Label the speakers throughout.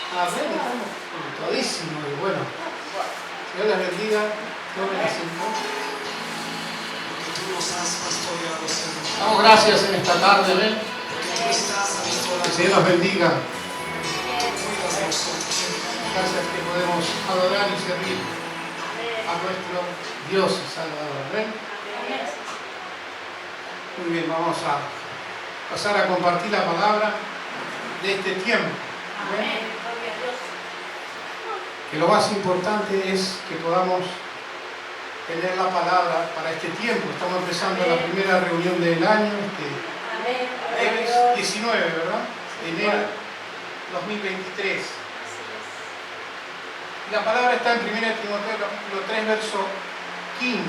Speaker 1: Amén, estamos todísimos y bueno, Dios les bendiga, tomen asiento.
Speaker 2: Porque tú nos has pastoreado, Señor.
Speaker 1: Damos gracias en esta tarde, amén.
Speaker 2: Porque tú estás a nuestro
Speaker 1: Que el
Speaker 2: lado.
Speaker 1: Señor nos bendiga.
Speaker 2: Tú cuidas de nosotros.
Speaker 1: Gracias que podemos adorar y servir a nuestro Dios y Salvador, amén. Muy bien, vamos a pasar a compartir la palabra de este tiempo. Amén. Que lo más importante es que podamos tener la palabra para este tiempo. Estamos empezando la primera reunión del año, es 19, ¿verdad? Enero 2023. Y la palabra está en 1 Timoteo capítulo 3, verso 15.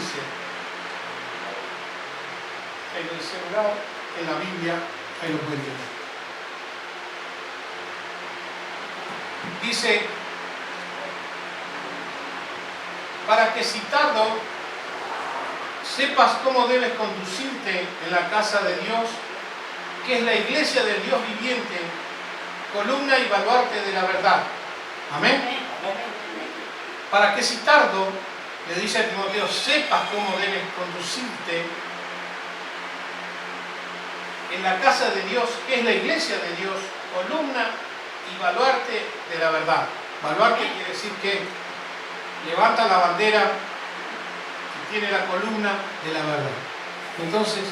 Speaker 1: En el celular, en la Biblia, ahí lo pueden tener. Dice: para que citando sepas cómo debes conducirte en la casa de Dios, que es la iglesia del Dios viviente, columna y baluarte de la verdad. Amén. Para que citando, le dice a Timoteo, sepas cómo debes conducirte en la casa de Dios, que es la iglesia de Dios, columna y baluarte de la verdad. Baluarte quiere decir que levanta la bandera y tiene la columna de la verdad. Entonces,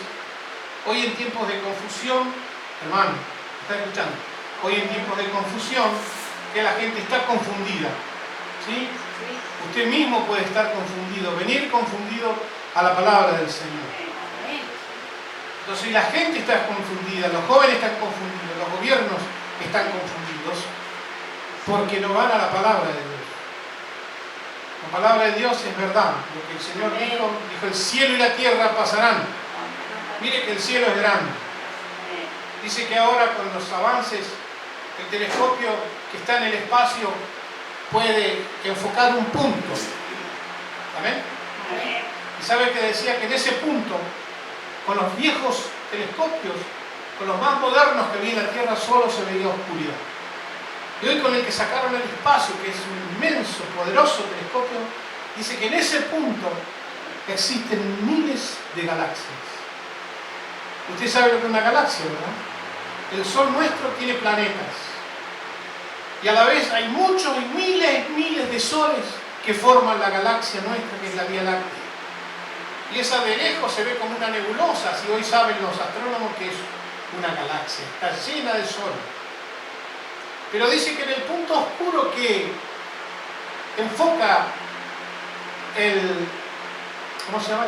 Speaker 1: hoy en tiempos de confusión, hermano, ¿está escuchando? Hoy en tiempos de confusión, que la gente está confundida, ¿sí? Usted mismo puede estar confundido, venir confundido a la palabra del Señor. Entonces la gente está confundida, los jóvenes están confundidos, los gobiernos están confundidos, porque no van a la palabra de Dios. La palabra de Dios es verdad. Lo que el Señor dijo, el cielo y la tierra pasarán. Mire que el cielo es grande. Dice que ahora con los avances, el telescopio que está en el espacio puede enfocar un punto. ¿Amén? Y sabe que decía que en ese punto, con los viejos telescopios, con los más modernos que había en la Tierra, solo se veía oscuridad. Y hoy con el que sacaron el espacio, que es un inmenso, poderoso telescopio, dice que en ese punto existen miles de galaxias. Usted sabe lo que es una galaxia, ¿verdad? El Sol nuestro tiene planetas. Y a la vez hay muchos y miles de soles que forman la galaxia nuestra, que es la Vía Láctea. Y esa de lejos se ve como una nebulosa, si hoy saben los astrónomos que es una galaxia, está llena de soles. Pero dice que en el punto oscuro que enfoca el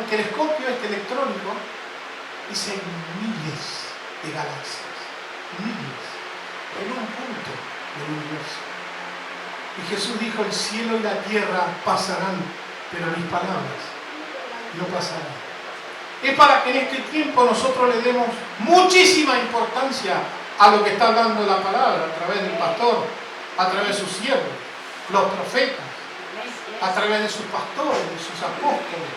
Speaker 1: telescopio este electrónico, dice miles de galaxias, miles, en un punto del universo. Y Jesús dijo, el cielo y la tierra pasarán, pero mis palabras no pasarán. Es para que en este tiempo nosotros le demos muchísima importancia a lo que está hablando la palabra, a través del pastor, a través de sus siervos, los profetas, a través de sus pastores, de sus apóstoles,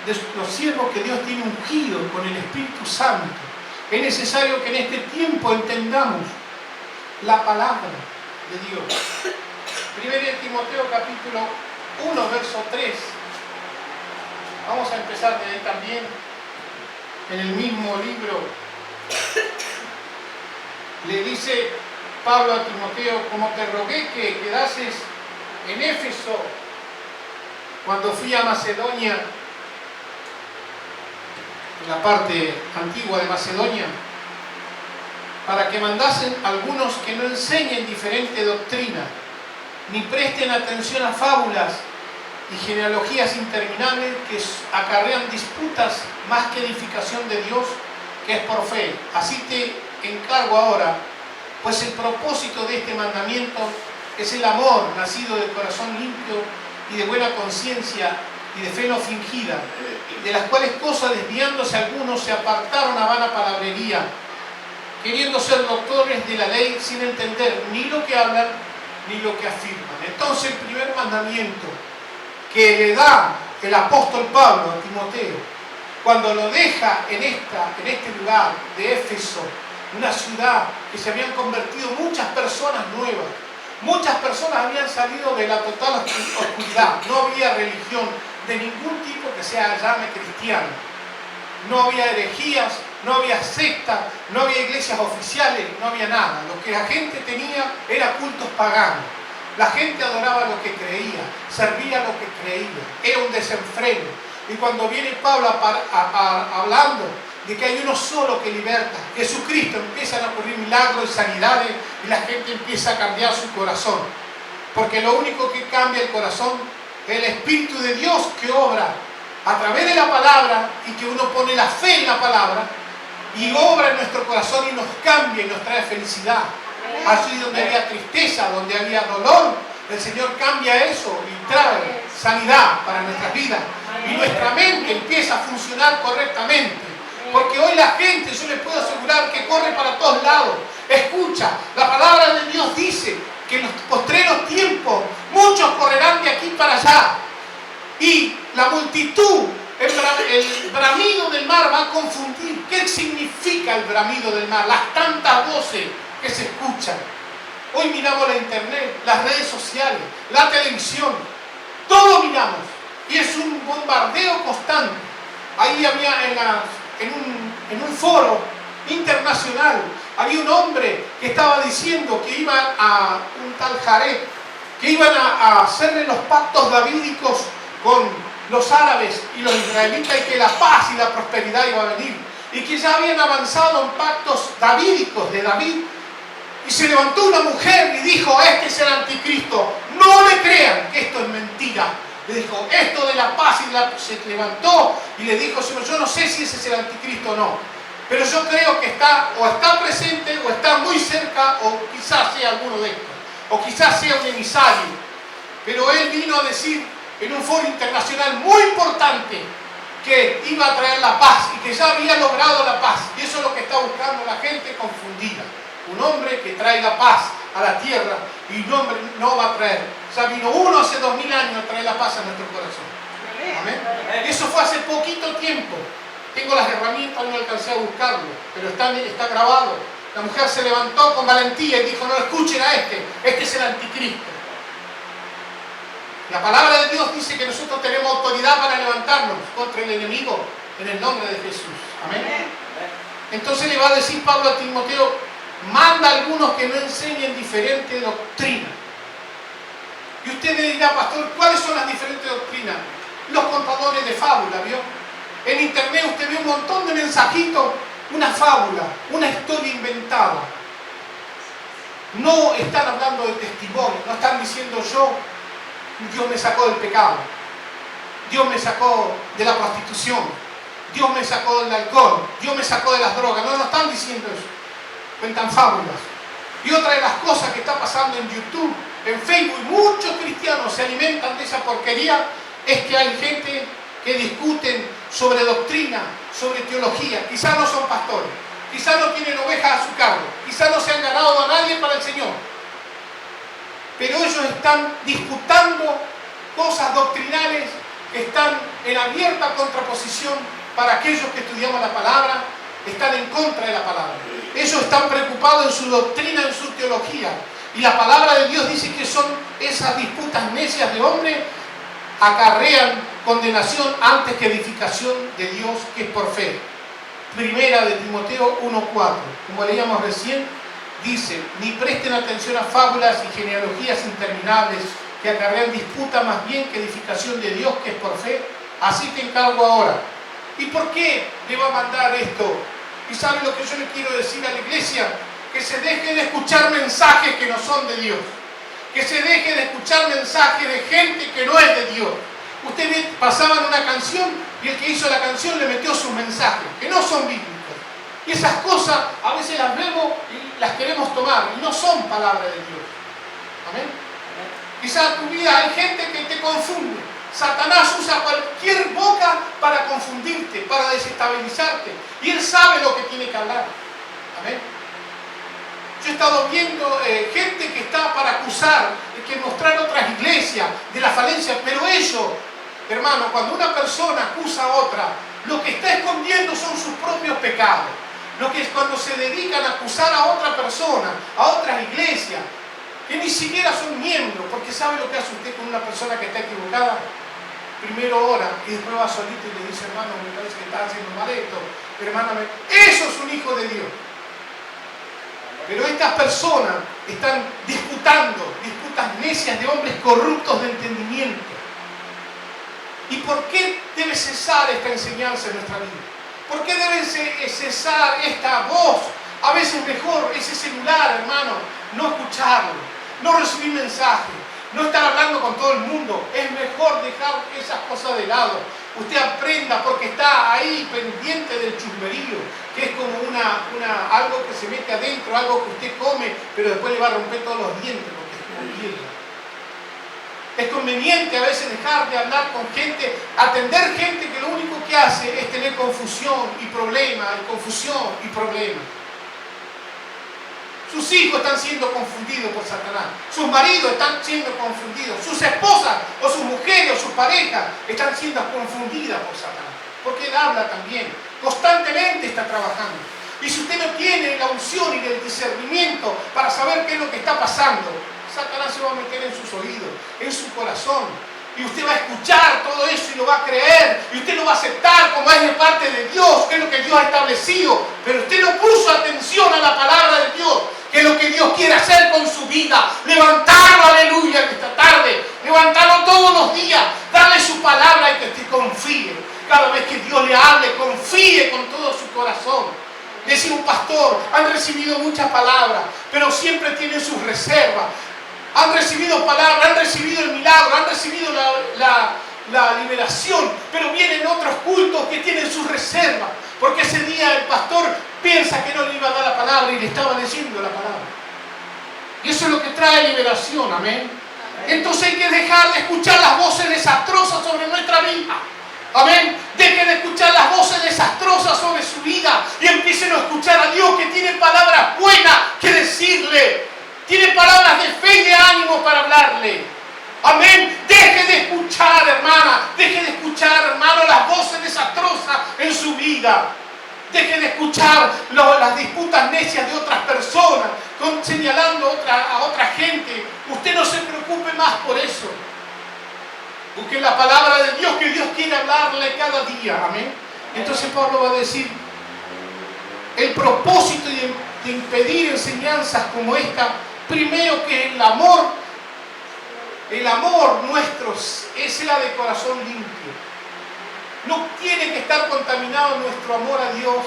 Speaker 1: de los siervos que Dios tiene ungido con el Espíritu Santo. Es necesario que en este tiempo entendamos la palabra de Dios. 1 Timoteo capítulo 1, verso 3. Vamos a empezar de ahí también, en el mismo libro. Le dice Pablo a Timoteo, como te rogué que quedases en Éfeso cuando fui a Macedonia, en la parte antigua de Macedonia, para que mandasen algunos que no enseñen diferente doctrina, ni presten atención a fábulas y genealogías interminables que acarrean disputas más que edificación de Dios, que es por fe. Así te encargo ahora, pues el propósito de este mandamiento es el amor nacido del corazón limpio y de buena conciencia y de fe no fingida, de las cuales cosas desviándose algunos se apartaron a vana palabrería, queriendo ser doctores de la ley sin entender ni lo que hablan ni lo que afirman. Entonces el primer mandamiento que le da el apóstol Pablo a Timoteo, cuando lo deja en este lugar de Éfeso, una ciudad que se habían convertido muchas personas nuevas, Muchas personas habían salido de la total oscuridad. No había religión de ningún tipo que sea llame cristiano. No había herejías, no había sectas, no había iglesias oficiales, no había nada. Lo que la gente tenía era cultos paganos. La gente adoraba lo que creía, servía lo que creía. Era un desenfreno. Y cuando viene Pablo hablando de que hay uno solo que liberta, Jesucristo, empiezan a ocurrir milagros y sanidades y la gente empieza a cambiar su corazón. Porque lo único que cambia el corazón es el Espíritu de Dios que obra a través de la palabra y que uno pone la fe en la palabra y obra en nuestro corazón y nos cambia y nos trae felicidad. Allí donde había tristeza, donde había dolor, el Señor cambia eso y trae sanidad para nuestras vidas. Y nuestra mente empieza a funcionar correctamente. Porque hoy la gente, yo les puedo asegurar que corre para todos lados. Escucha, la palabra de Dios dice que en los postreros tiempos muchos correrán de aquí para allá. Y la multitud, el bramido del mar va a confundir. ¿Qué significa el bramido del mar? Las tantas voces que se escuchan. Hoy miramos la internet, las redes sociales, la televisión. Todo miramos. Y es un bombardeo constante. Ahí había en un foro internacional, había un hombre que estaba diciendo que iban a un tal Jared, que iban a hacerle los pactos davídicos con los árabes y los israelitas y que la paz y la prosperidad iba a venir. Y que ya habían avanzado en pactos davídicos de David. Y se levantó una mujer y dijo, este es el anticristo. No le crean que esto es mentira. Le dijo, esto de la paz se levantó y le dijo, Señor, yo no sé si ese es el anticristo o no. Pero yo creo que está presente o está muy cerca o quizás sea alguno de estos. O quizás sea un emisario. Pero él vino a decir en un foro internacional muy importante que iba a traer la paz y que ya había logrado la paz. Y eso es lo que está buscando la gente confundida. Un hombre que trae la paz a la tierra y un hombre no va a traer. Ya vino uno hace 2000 años a traer la paz a nuestro corazón. Amén. Eso fue hace poquito tiempo. Tengo las herramientas, no alcancé a buscarlo, pero está grabado. La mujer se levantó con valentía y dijo, no escuchen a este es el anticristo. La palabra de Dios dice que nosotros tenemos autoridad para levantarnos contra el enemigo en el nombre de Jesús. Amén. Entonces le va a decir Pablo a Timoteo, manda a algunos que no enseñen diferente doctrina. Y usted me dirá, pastor, ¿cuáles son las diferentes doctrinas? Los contadores de fábula, ¿vio? En internet usted ve un montón de mensajitos, una fábula, una historia inventada. No están hablando de testimonio, no están diciendo Dios me sacó del pecado, Dios me sacó de la prostitución, Dios me sacó del alcohol, Dios me sacó de las drogas. No están diciendo eso. Cuentan fábulas. Y otra de las cosas que está pasando en YouTube, en Facebook, y muchos cristianos se alimentan de esa porquería, es que hay gente que discuten sobre doctrina, sobre teología. Quizás no son pastores, quizás no tienen ovejas a su cargo, quizás no se han ganado a nadie para el Señor. Pero ellos están disputando cosas doctrinales que están en abierta contraposición para aquellos que estudiamos la palabra, están en contra de la palabra. Ellos están preocupados en su doctrina, en su teología. Y la palabra de Dios dice que son esas disputas necias de hombre, acarrean condenación antes que edificación de Dios, que es por fe. Primera de Timoteo 1:4, como leíamos recién, dice, ni presten atención a fábulas y genealogías interminables que acarrean disputa más bien que edificación de Dios, que es por fe. Así te encargo ahora. ¿Y por qué le va a mandar esto? ¿Y sabe lo que yo le quiero decir a la iglesia? Que se deje de escuchar mensajes que no son de Dios. Que se deje de escuchar mensajes de gente que no es de Dios. Usted ve, pasaban una canción y el que hizo la canción le metió sus mensajes, que no son bíblicos. Y esas cosas a veces las vemos y las queremos tomar y no son palabra de Dios. Amén. Quizás en tu vida hay gente que te confunde. Satanás usa cualquier boca para confundirte, para desestabilizarte. Y él sabe lo que tiene que hablar. Amén. Yo he estado viendo gente que está para acusar, que mostrar otras iglesias de la falencia, pero ellos, hermano, cuando una persona acusa a otra, lo que está escondiendo son sus propios pecados. Lo que es cuando se dedican a acusar a otra persona, a otras iglesias, que ni siquiera son miembros, porque ¿sabe lo que hace usted con una persona que está equivocada? Primero ora y después va solito y le dice, hermano, me parece que está haciendo mal esto, hermana, eso es un hijo de Dios. Pero estas personas están disputando, disputas necias de hombres corruptos de entendimiento. ¿Y por qué debe cesar esta enseñanza en nuestra vida? ¿Por qué debe cesar esta voz? A veces mejor ese celular, hermano, no escucharlo, no recibir mensajes, no estar hablando con todo el mundo. Es mejor dejar esas cosas de lado. Usted aprenda porque está ahí pendiente del chusmerío, que es como algo que se mete adentro, algo que usted come, pero después le va a romper todos los dientes porque es como piedra. Es conveniente a veces dejar de hablar con gente, atender gente que lo único que hace es tener confusión y problema, y confusión y problema. Sus hijos están siendo confundidos por Satanás. Sus maridos están siendo confundidos. Sus esposas o sus mujeres o sus parejas están siendo confundidas por Satanás. Porque él habla también. Constantemente está trabajando. Y si usted no tiene la unción y el discernimiento para saber qué es lo que está pasando, Satanás se va a meter en sus oídos, en su corazón. Y usted va a escuchar todo eso y lo va a creer. Y usted lo va a aceptar como es de parte de Dios, que es lo que Dios ha establecido. Pero usted no puso atención a la palabra de Dios, que es lo que Dios quiere hacer con su vida. Levantarlo, aleluya, esta tarde. Levantarlo todos los días. Darle su palabra y que usted confíe. Cada vez que Dios le hable, confíe con todo su corazón. Decía un pastor, han recibido muchas palabras, pero siempre tienen sus reservas. Han recibido palabras, han recibido el milagro, han recibido la liberación, pero vienen otros cultos que tienen sus reservas, porque ese día el pastor piensa que no le iba a dar la palabra y le estaba diciendo la palabra. Y eso es lo que trae liberación, amén. Entonces hay que dejar de escuchar las voces desastrosas sobre nuestra vida. Amén. Dejen de escuchar las voces desastrosas sobre su vida y empiecen a escuchar a Dios, que tiene palabras buenas que decirle. Tiene palabras de fe y de ánimo para hablarle. Amén. Deje de escuchar, hermana. Deje de escuchar, hermano, las voces desastrosas en su vida. Deje de escuchar las disputas necias de otras personas, señalando a otra gente. Usted no se preocupe más por eso. Busque la palabra de Dios, que Dios quiere hablarle cada día. Amén. Entonces Pablo va a decir, el propósito de impedir enseñanzas como esta, primero que el amor nuestro sea de corazón limpio. No tiene que estar contaminado nuestro amor a Dios,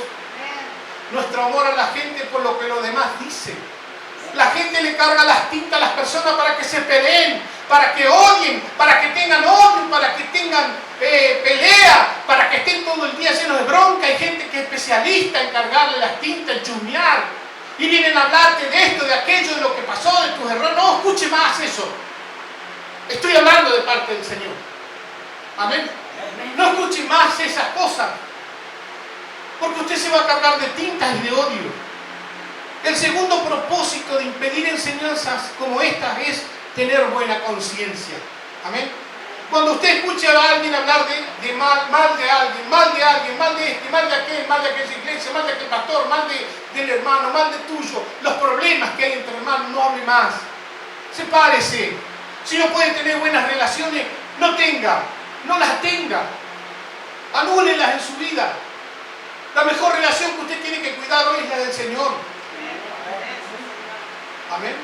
Speaker 1: nuestro amor a la gente por lo que los demás dicen. La gente le carga las tintas a las personas para que se peleen, para que odien, para que tengan odio, para que tengan pelea, para que estén todo el día llenos de bronca. Hay gente que es especialista en cargarle las tintas, en chusmear. Y vienen a hablarte de esto, de aquello, de lo que pasó, de tus errores. No escuche más eso. Estoy hablando de parte del Señor. Amén. No escuche más esas cosas, porque usted se va a cargar de tintas y de odio. El segundo propósito de impedir enseñanzas como estas es tener buena conciencia. Amén. Cuando usted escuche a alguien hablar de mal de alguien, mal de este, mal de aquel, mal de aquella iglesia, mal de aquel pastor, mal del hermano, mal de tuyo, los problemas que hay entre hermanos, no hable más. Sepárese. Si no puede tener buenas relaciones, no las tenga. Anúlelas en su vida. La mejor relación que usted tiene que cuidar hoy es la del Señor. Amén.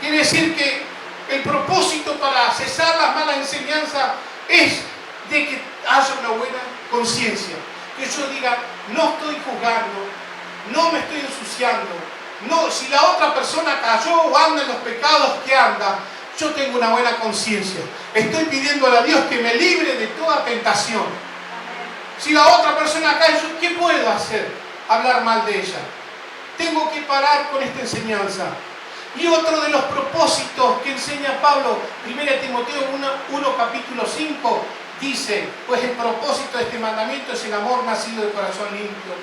Speaker 1: Quiere decir que el propósito para cesar las malas enseñanzas es de que haya una buena conciencia. Que yo diga, no estoy juzgando, no me estoy ensuciando. No, si la otra persona cayó o anda en los pecados que anda, yo tengo una buena conciencia. Estoy pidiéndole a Dios que me libre de toda tentación. Si la otra persona cae, ¿qué puedo hacer? Hablar mal de ella. Tengo que parar con esta enseñanza. Y otro de los propósitos que enseña Pablo, 1 Timoteo 1 capítulo 5, dice, pues el propósito de este mandamiento es el amor nacido de corazón limpio,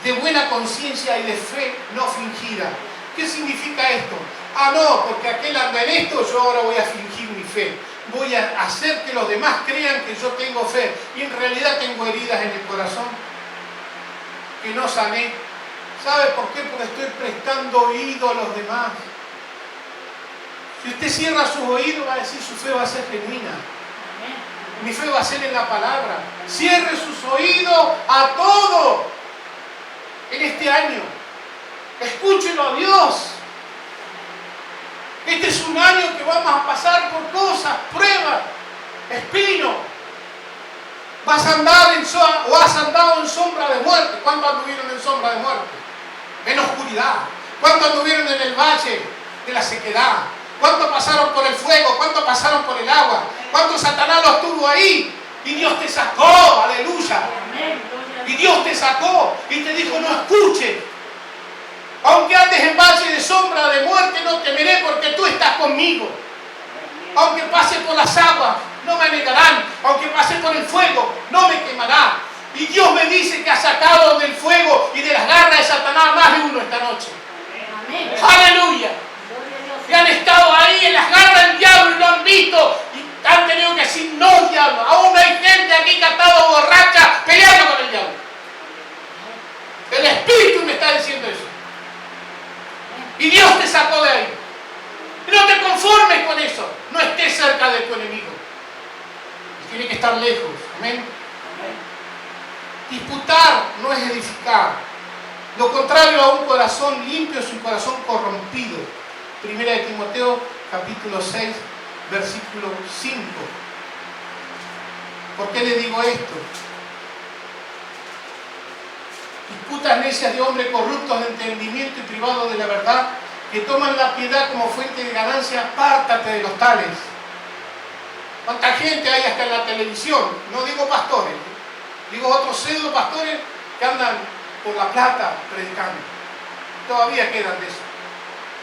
Speaker 1: de buena conciencia y de fe no fingida. ¿Qué significa esto? Ah, no, porque aquel anda en esto, yo ahora voy a fingir mi fe. Voy a hacer que los demás crean que yo tengo fe y en realidad tengo heridas en el corazón que no sané. ¿Sabe por qué? Porque estoy prestando oído a los demás. Si usted cierra sus oídos, va a decir, su fe va a ser genuina. Mi fe va a ser en la palabra. Cierre sus oídos a todo en este año. Escúchelo a Dios. Este es un año que vamos a pasar por cosas, pruebas, espinos. Vas a andar o has andado en sombra de muerte. ¿Cuántos anduvieron en sombra de muerte? En oscuridad. ¿Cuántos anduvieron en el valle de la sequedad? ¿Cuántos pasaron por el fuego? ¿Cuántos pasaron por el agua? ¿Cuántos Satanás los tuvo ahí? Y Dios te sacó, aleluya. Y Dios te sacó y te dijo, no escuches. Aunque andes en valle de sombra de muerte, no temeré porque tú estás conmigo. Aunque pase por las aguas, no me anegarán. Aunque pase por el fuego, no me quemará. Y Dios me dice que ha sacado del fuego y de las garras de Satanás a más de uno esta noche. Amén. Aleluya. Y han estado ahí en las garras del diablo y lo han visto. Y han tenido que decir, no, diablo. Aún hay gente aquí que ha estado borracha peleando con el diablo. El Espíritu me está diciendo eso. Y Dios te sacó de ahí. Y no te conformes con eso. No estés cerca de tu enemigo. Tiene que estar lejos. Amén. Disputar no es edificar. Lo contrario a un corazón limpio es un corazón corrompido. Primera de Timoteo, capítulo 6, versículo 5. ¿Por qué le digo esto? Disputas necias de hombres corruptos de entendimiento y privados de la verdad, que toman la piedad como fuente de ganancia. Apártate de los tales. ¿Cuánta gente hay hasta en la televisión? No digo pastores, digo otros pseudo pastores que andan por la plata predicando. Todavía quedan de eso.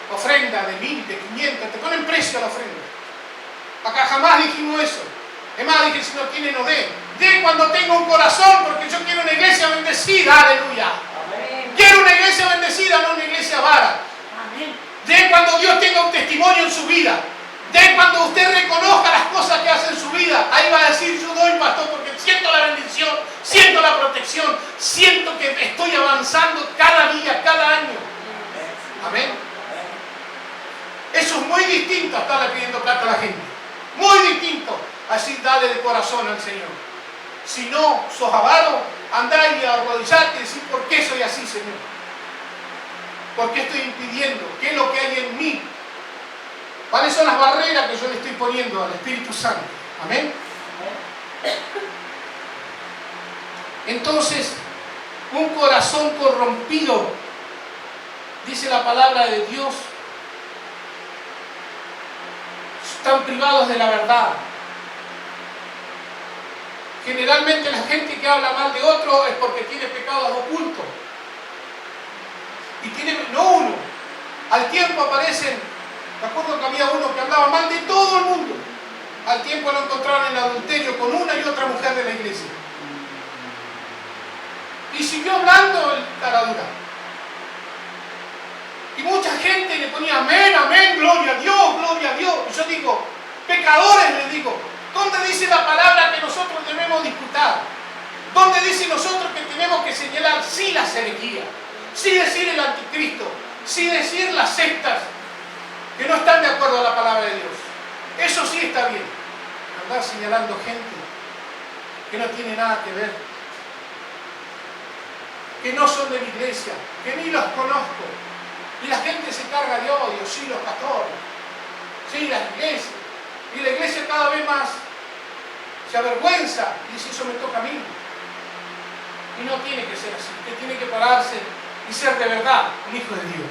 Speaker 1: Ofrenda de 1000, de 500, te ponen precio a la ofrenda. Acá jamás dijimos eso. Es más, dije, si no tiene, no dé. Dé cuando tenga un corazón, porque yo quiero una iglesia bendecida, aleluya. Amén. Quiero una iglesia bendecida, no una iglesia vara. Amén. Dé cuando Dios tenga un testimonio en su vida. De cuando usted reconozca las cosas que hace en su vida, ahí va a decir, yo doy, pastor, porque siento la bendición, siento la protección, siento que estoy avanzando cada día, cada año. Amén. Eso es muy distinto a estarle pidiendo plata a la gente. Muy distinto. Así dale de corazón al Señor. Si no sos avaro, andá y arrodillate y decir, ¿por qué soy así, Señor? ¿Por qué estoy impidiendo? ¿Qué es lo que hay en mí? ¿Cuáles son las barreras que yo le estoy poniendo al Espíritu Santo? Amén. Entonces, un corazón corrompido, dice la palabra de Dios, están privados de la verdad. Generalmente la gente que habla mal de otro es porque tiene pecados ocultos. Y tiene, no uno, al tiempo aparecen. Me acuerdo que había uno que hablaba mal de todo el mundo. Al tiempo lo encontraron en adulterio con una y otra mujer de la iglesia. Y siguió hablando el taradura. Y mucha gente le ponía amén, amén, gloria a Dios, gloria a Dios. Y yo digo, pecadores, les digo, ¿dónde dice la palabra que nosotros debemos disputar? ¿Dónde dice nosotros que tenemos que señalar sí las herejías, sí decir el anticristo, sí decir las sectas que no están de acuerdo a la palabra de Dios? Eso sí está bien. Andar señalando gente que no tiene nada que ver, que no son de la iglesia, que ni los conozco. Y la gente se carga de odio, sí, los pastores, sí, las iglesias. Y la iglesia cada vez más se avergüenza y dice, eso me toca a mí. Y no tiene que ser así. Usted tiene que pararse y ser de verdad un hijo de Dios.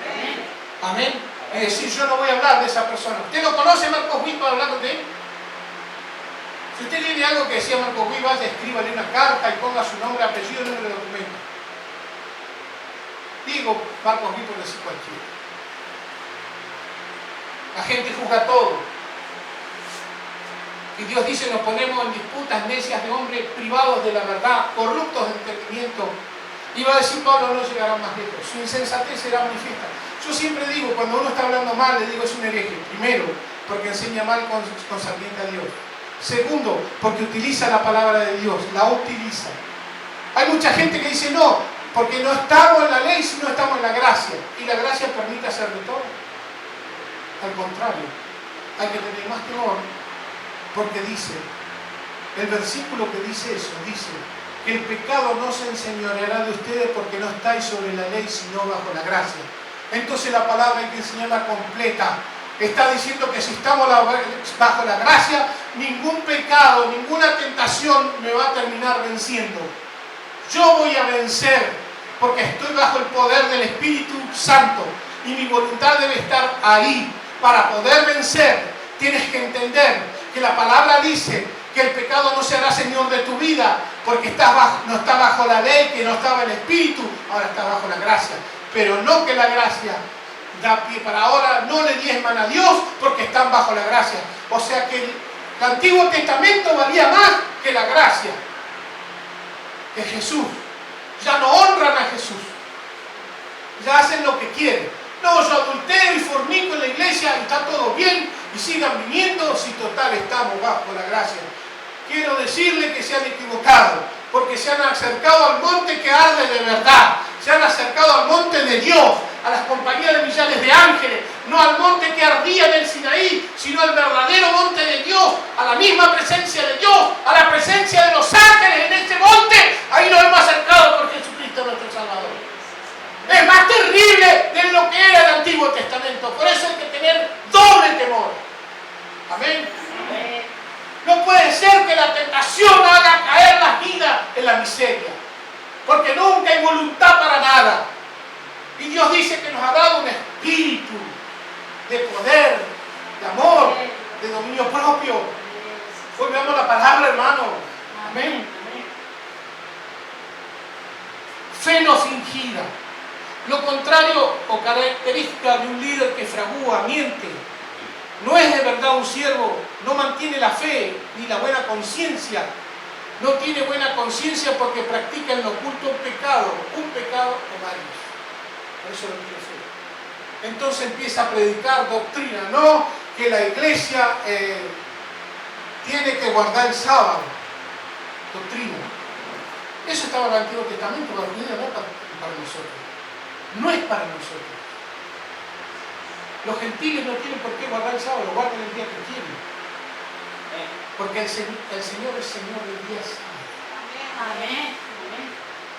Speaker 1: Amén. Amén. Es decir, yo no voy a hablar de esa persona. ¿Usted lo conoce, Marcos Witt, para hablar de él? Si usted tiene algo que decía Marcos Witt, vaya, escríbale una carta y ponga su nombre, apellido y número de documento. Digo Marcos Witt por decir cualquiera. La gente juzga todo. Y Dios dice, nos ponemos en disputas necias de hombres privados de la verdad, corruptos de entendimiento. Y va a decir Pablo, no llegará más lejos. Su insensatez será manifiesta. Yo siempre digo, cuando uno está hablando mal, le digo, es un hereje. Primero, porque enseña mal concerniente a Dios. Segundo, porque utiliza la palabra de Dios, la utiliza. Hay mucha gente que dice, no, porque no estamos en la ley, sino estamos en la gracia. Y la gracia permite hacer de todo. Al contrario, hay que tener más temor, porque dice, el versículo que dice eso, dice que el pecado no se enseñoreará de ustedes porque no estáis sobre la ley, sino bajo la gracia. Entonces la palabra hay que enseñarla completa. Está diciendo que si estamos bajo la gracia, ningún pecado, ninguna tentación me va a terminar venciendo. Yo voy a vencer porque estoy bajo el poder del Espíritu Santo y mi voluntad debe estar ahí. Para poder vencer, tienes que entender que la palabra dice que el pecado no se hará señor de tu vida porque no está bajo la ley, que no estaba el Espíritu, ahora está bajo la gracia. Pero no que la gracia da pie para ahora, no le diezman a Dios porque están bajo la gracia. O sea que el Antiguo Testamento valía más que la gracia, que Jesús. Ya no honran a Jesús, ya hacen lo que quieren. No, yo adultero y fornico en la iglesia y está todo bien y sigan viniendo si total estamos bajo la gracia. Quiero decirle que se han equivocado porque se han acercado al monte que arde de verdad, se han acercado al monte de Dios, a las compañías de millares de ángeles, no al monte que ardía en el Sinaí, sino al verdadero monte de Dios, a la misma presencia de Dios, a la presencia de los ángeles en ese monte. Ahí nos hemos acercado por Jesucristo nuestro Salvador. Es más terrible de lo que era el Antiguo Testamento. Por eso hay que tener doble temor. Amén. Amén. No puede ser que la tentación haga caer la vida en la miseria. Porque nunca hay voluntad para nada. Y Dios dice que nos ha dado un espíritu de poder, de amor, de dominio propio. Hoy veamos la palabra, hermano. Amén. Fe no fingida. Lo contrario o característica de un líder que fragúa, miente, no es de verdad un siervo, no mantiene la fe ni la buena conciencia, no tiene buena conciencia porque practica en lo oculto un pecado o varios. Por eso no tiene fe. Entonces empieza a predicar doctrina, no que la iglesia tiene que guardar el sábado, doctrina. Eso estaba en el Antiguo Testamento, pero no para nosotros. No es para nosotros. Los gentiles no tienen por qué guardar el sábado, lo guardan el día que quieren. Porque el Señor es Señor del día sábado. Amén.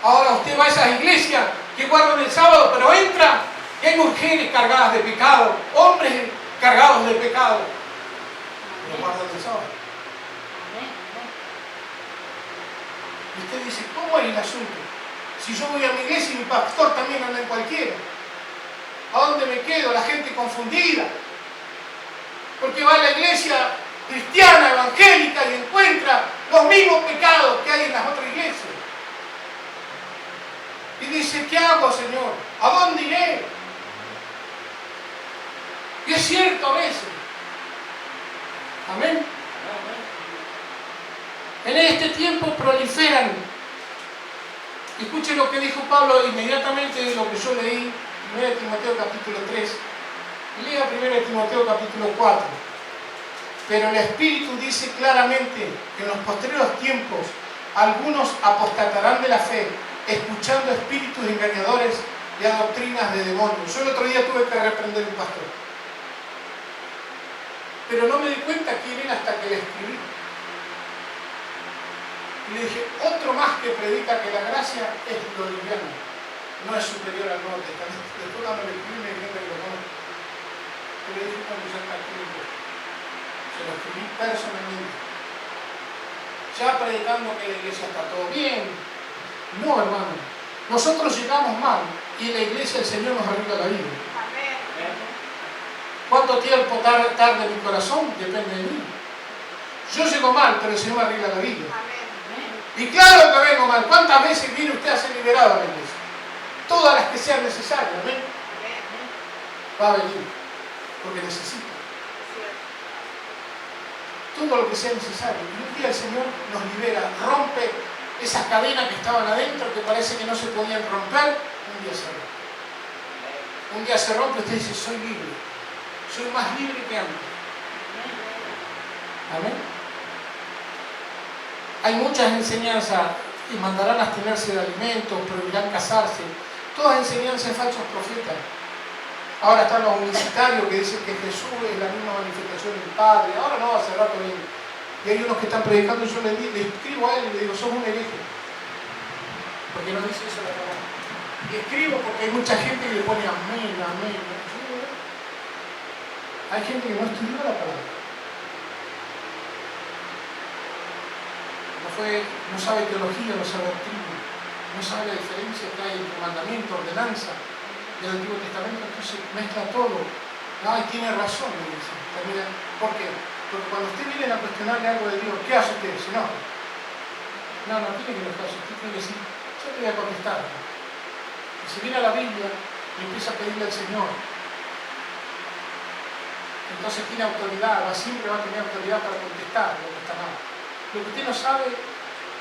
Speaker 1: Ahora usted va a esas iglesias que guardan el sábado, pero entra y hay mujeres cargadas de pecado, hombres cargados de pecado. No guardan el sábado. Y usted dice, ¿cómo es el asunto? Si yo voy a mi iglesia y mi pastor también anda en cualquiera, ¿a dónde me quedo? La gente confundida. Porque va a la iglesia cristiana, evangélica y encuentra los mismos pecados que hay en las otras iglesias. Y dice, ¿qué hago, Señor? ¿A dónde iré? Y es cierto a veces. Amén. En este tiempo proliferan. Escuche lo que dijo Pablo inmediatamente de lo que yo leí, 1 Timoteo capítulo 3. Lea 1 Timoteo capítulo 4. Pero el Espíritu dice claramente que en los posteriores tiempos algunos apostatarán de la fe, escuchando espíritus engañadores y a doctrinas de demonios. Yo el otro día tuve que reprender a un pastor. Pero no me di cuenta quién era hasta que le escribí. Y le dije, otro más que predica que la gracia es lo liviano, no es superior al Nuevo Testamento. Después cuando le escribí me dijeron que lo no. Yo le dije cuando ya está escrito. Se lo escribí personalmente. Ya predicando que la iglesia está todo bien. No, hermano. Nosotros llegamos mal y en la iglesia el Señor nos arregla la vida. ¿Cuánto tiempo tarda mi corazón? Depende de mí. Yo llego mal, pero el Señor me arregla la vida. Y claro que vengo mal. ¿Cuántas veces viene usted a ser liberado a la iglesia? Todas las que sean necesarias. ¿Ven? Va a venir. Porque necesita. Todo lo que sea necesario. Y un día el Señor nos libera, rompe esas cadenas que estaban adentro, que parece que no se podían romper. Un día se rompe. Un día se rompe y usted dice, soy libre. Soy más libre que antes. Amén. Hay muchas enseñanzas y mandarán a abstenerse de alimentos, prohibirán casarse. Todas enseñanzas de falsos profetas. Ahora están los universitarios que dicen que Jesús es la misma manifestación del Padre. Ahora no, hace rato viene. Y hay unos que están predicando y yo le escribo a él y le digo, sos un hereje. Porque no dice eso la palabra. Y escribo porque hay mucha gente que le pone amén, amén. Hay gente que no estudió la palabra. No sabe teología, no sabe doctrina, no sabe la diferencia que hay entre mandamiento, ordenanza del Antiguo Testamento, entonces mezcla todo. Ay, tiene razón, me dice. Termina. ¿Por qué? Porque cuando usted viene a cuestionarle algo de Dios, ¿qué hace usted? Se enoja. No tiene que enojarse, usted tiene que decir, yo te voy a contestar. Y si viene a la Biblia y empieza a pedirle al Señor, entonces tiene autoridad, siempre va a tener autoridad para contestar lo que está mal. Lo que usted no sabe,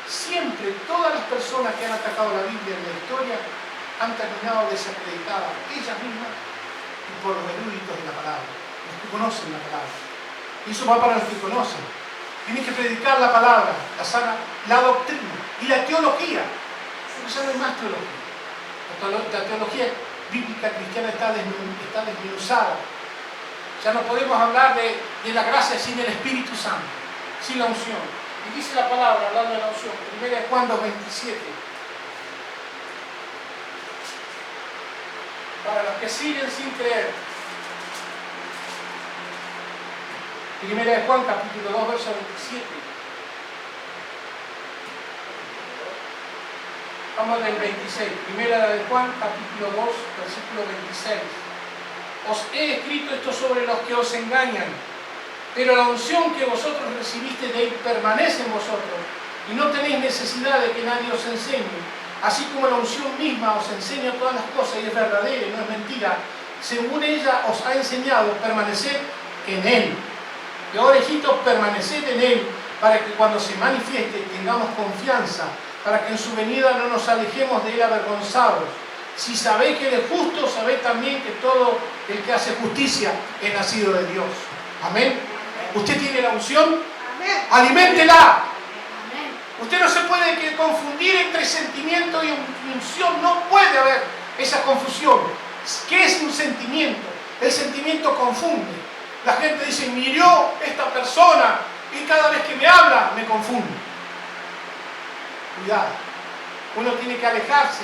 Speaker 1: siempre todas las personas que han atacado la Biblia en la historia han terminado desacreditadas, ellas mismas y por los eruditos de la palabra, los que conocen la palabra. Y eso va para los que conocen. Tienen que predicar la palabra, la doctrina y la teología. Ya no hay más teología. La teología bíblica cristiana está desmenuzada. Ya no podemos hablar de la gracia sin el Espíritu Santo, sin la unción. Y dice la palabra, hablando de la unción, 1 Juan 2:27. Para los que siguen sin creer. 1 Juan capítulo 2, verso 27. Vamos del 26. 1 Juan capítulo 2, versículo 26. Os he escrito esto sobre los que os engañan, pero la unción que vosotros recibiste de él permanece en vosotros, y no tenéis necesidad de que nadie os enseñe. Así como la unción misma os enseña todas las cosas y es verdadera y no es mentira, según ella os ha enseñado, permaneced en él. Y ahora, hijitos, permaneced en él, para que cuando se manifieste tengamos confianza, para que en su venida no nos alejemos de él avergonzados. Si sabéis que él es justo, sabéis también que todo el que hace justicia es nacido de Dios. Amén. ¿Usted tiene la unción? ¡Aliméntela! Usted no se puede confundir entre sentimiento y unción. No puede haber esa confusión. ¿Qué es un sentimiento? El sentimiento confunde. La gente dice, miró esta persona y cada vez que me habla me confunde. Cuidado. Uno tiene que alejarse.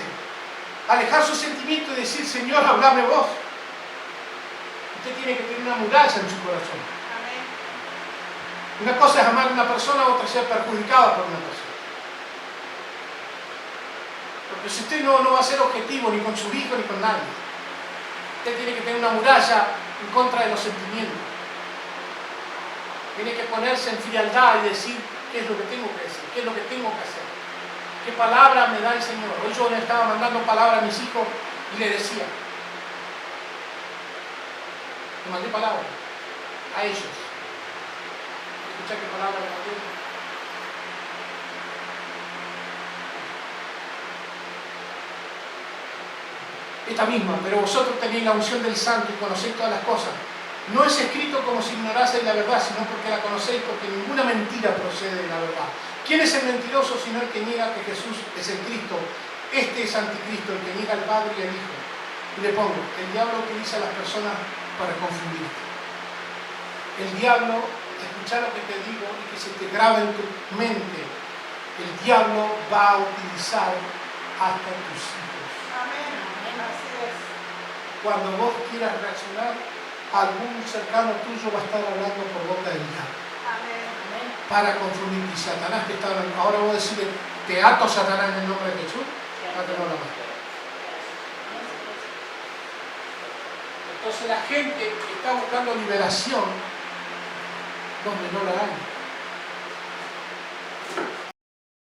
Speaker 1: Alejar su sentimiento y decir, Señor, háblame vos. Usted tiene que tener una muralla en su corazón. Una cosa es amar a una persona, otra es ser perjudicada por una persona. Porque si usted no va a ser objetivo ni con su hijo ni con nadie, usted tiene que tener una muralla en contra de los sentimientos. Tiene que ponerse en frialdad y decir qué es lo que tengo que decir, qué es lo que tengo que hacer, qué palabra me da el Señor. Hoy yo le estaba mandando palabra a mis hijos y le decía, le mandé palabra a ellos. ¿Escuchá qué palabra le mandé? Esta misma, pero vosotros tenéis la unción del Santo y conocéis todas las cosas. No es escrito como si ignoraseis la verdad, sino porque la conocéis, porque ninguna mentira procede de la verdad. ¿Quién es el mentiroso sino el que niega que Jesús es el Cristo? Este es anticristo, el que niega al Padre y al Hijo. Y le pongo, el diablo utiliza a las personas para confundirte. El diablo, escucha lo que te digo y que se te grabe en tu mente, el diablo va a utilizar hasta tus hijos.
Speaker 3: Amén. Así es.
Speaker 1: Cuando vos quieras reaccionar, algún cercano tuyo va a estar hablando por boca del diablo.
Speaker 3: Amén.
Speaker 1: Para confundir. Y Satanás te está hablando. Ahora vos decís, te ato Satanás en el nombre de Jesús. Átalo la mano. Entonces la gente que está buscando liberación, donde no la hay.